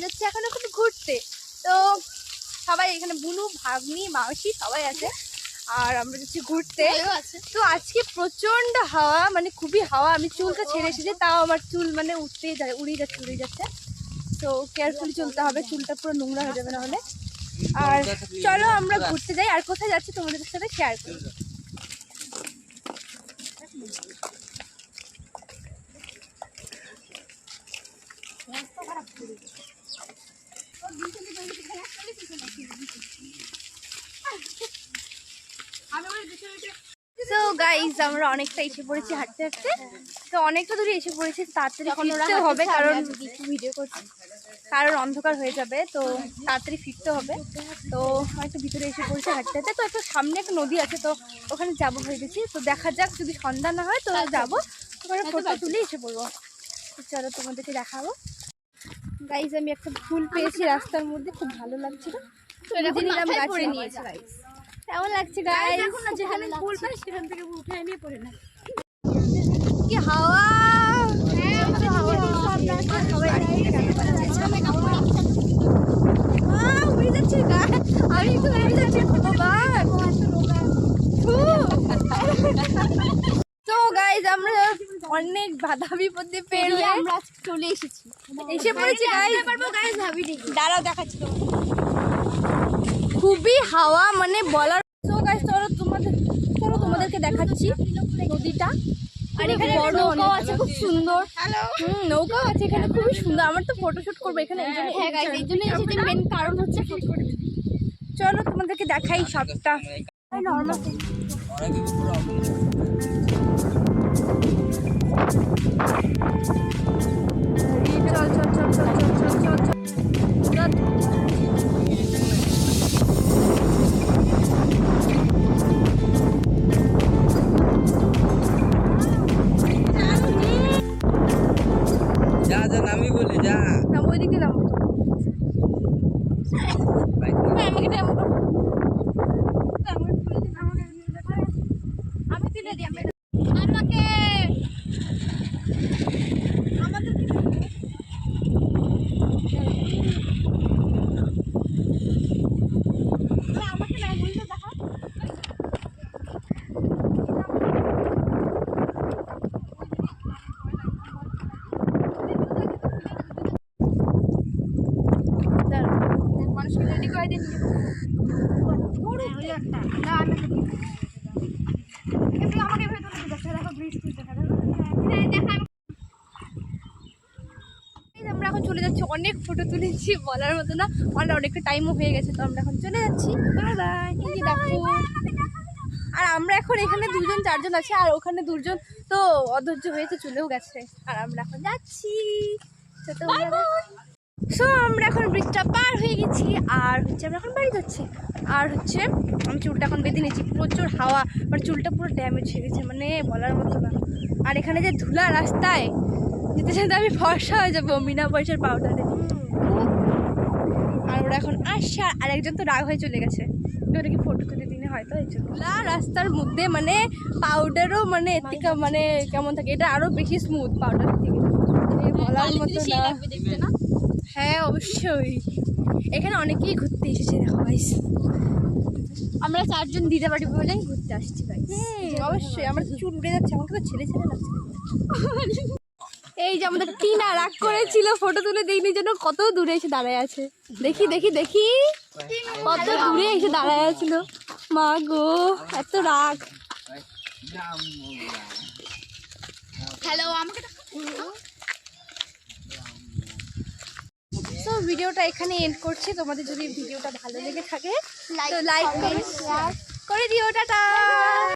যাচ্ছি এখন ঘুরতে। তো সবাই এখানে বুনু, ভাগ্নি, মাসি সবাই আছে আর আমরা যাচ্ছি ঘুরতে। তো আজকে প্রচন্ড হাওয়া, মানে খুবই হাওয়া। আমি চুলটা ছেড়ে এসেছি, তাও আমার চুল মানে উড়িয়ে যাচ্ছে। তো কেয়ারফুলি চলতে হবে, চুলটা পুরো নোংরা হয়ে যাবে না হলে। আর চলো আমরা ঘুরতে যাই। আর কোথায় যাচ্ছি তোমাদের সাথে শেয়ার করি। তো গাইজ আমরা অনেকটা এসে পড়েছি হাঁটতে হাঁটতে। তো অনেকটা দূরে এসে পড়েছি, তাড়াতাড়ি ফিরতে হবে কারণ ভিডিও করছি, কারণ অন্ধকার হয়ে যাবে। তো তাড়াতাড়ি ফিরতে হবে। তো একটু ভিতরে এসে পড়েছি হাঁটতে হাঁটতে। তো একটু সামনে একটা নদী আছে, তো ওখানে যাবো ভেবেছি। তো দেখা যাক, যদি সন্ধ্যা না হয় তো যাবো, ওখানে ফটো তুলে এসে পড়বো। চলো তোমাদেরকে দেখাবো। গাইজ আমি একটা ফুল পেয়েছি রাস্তার মধ্যে, খুব ভালো লাগছিল। গাছে নিয়েছি গাইজ। কেমন লাগছে গাইজ? এখন না যেখানে ফুল পাই সেখান থেকে উঠে নিয়ে পড়ে না। কি হাওয়া! তো গাইজ আমরা অনেক বাধা বিপত্তি পেরিয়ে আমরা চলে এসে পড়েছি গাইজ। দাঁড়াও দেখাচ্ছি। খুবই হাওয়া, মানে বলার। তো গাইজ চলো তোমাদেরকে দেখাচ্ছি নদীটা। আর এখানে নৌকাও আছে, খুব সুন্দর। নৌকাও আছে এখানে, খুবই সুন্দর। আমার তো ফটোশুট করবো এখানে, এই জন্য মেন কারণ হচ্ছে। চলো তোমাদেরকে দেখাই সবটা। আমি বলি যা না ওই দিকে নামো। আমি তুলে দিই আমাকে। মানুষকে রেডি করে দিন। আমরা এখন চলে যাচ্ছি। অনেক ফটো তুলেছি বলার মতো না, অনেকটা টাইমও হয়ে গেছে। তো আমরা এখন চলে যাচ্ছি। আর আমরা এখন এখানে 2-4 জন আছে, আর ওখানে 2জন তো অধৈর্য হয়েছে, চলেও গেছে। আর আমরা এখন যাচ্ছি। সো আমরা এখন ব্রিজটা পার হয়ে গেছি, আর আমরা এখন বাড়ি যাচ্ছি। আর আমি চুলটা এখন বেঁধে নিয়েছি। প্রচুর হাওয়া, মানে চুলটা পুরো ড্যামেজ হয়ে গেছে, মানে বলার মতো না। আর এখানে যে ধুলা রাস্তায় যেতে যেতে আমি ফর্সা হয়ে যাবো বিনা পয়সার পাউডারে। আর ওরা এখন আসছে, আর একজন তো রাগ হয়ে চলে গেছে। ওটা কি ফটো তুলে দিনে হয়তো এই ধুলা রাস্তার মধ্যে, মানে পাউডারও মানে এর থেকে মানে কেমন থাকে, এটা আরো বেশি স্মুথ পাউডার থেকে, বলার মতো না। হ্যাঁ অবশ্যই, এখানে অনেকেই ঘুরতে এসেছে। দেখো গাইস, আমরা 4জন দিদা বাড়ি বলেই ঘুরতে আসছি গাইস। অবশ্যই আমার চুল উড়ে যাচ্ছে, আমাকে তো ছেলে লাগছে। এই যে আমাদের টিনা রাগ করেছিল ফটো তুলে দিইনি জন্য, কত দূরে এসে দাঁড়ায় আছে। দেখি কত দূরে এসে দাঁড়ায় আছিল। মা গো, এত রাগ। হ্যালো, আমাকে তো ভিডিওটা এখানে এন্ড করছি। তোমাদের যদি ভিডিওটা ভালো লেগে থাকে তো লাইক কমেন্ট শেয়ার করে দিও। টাটা।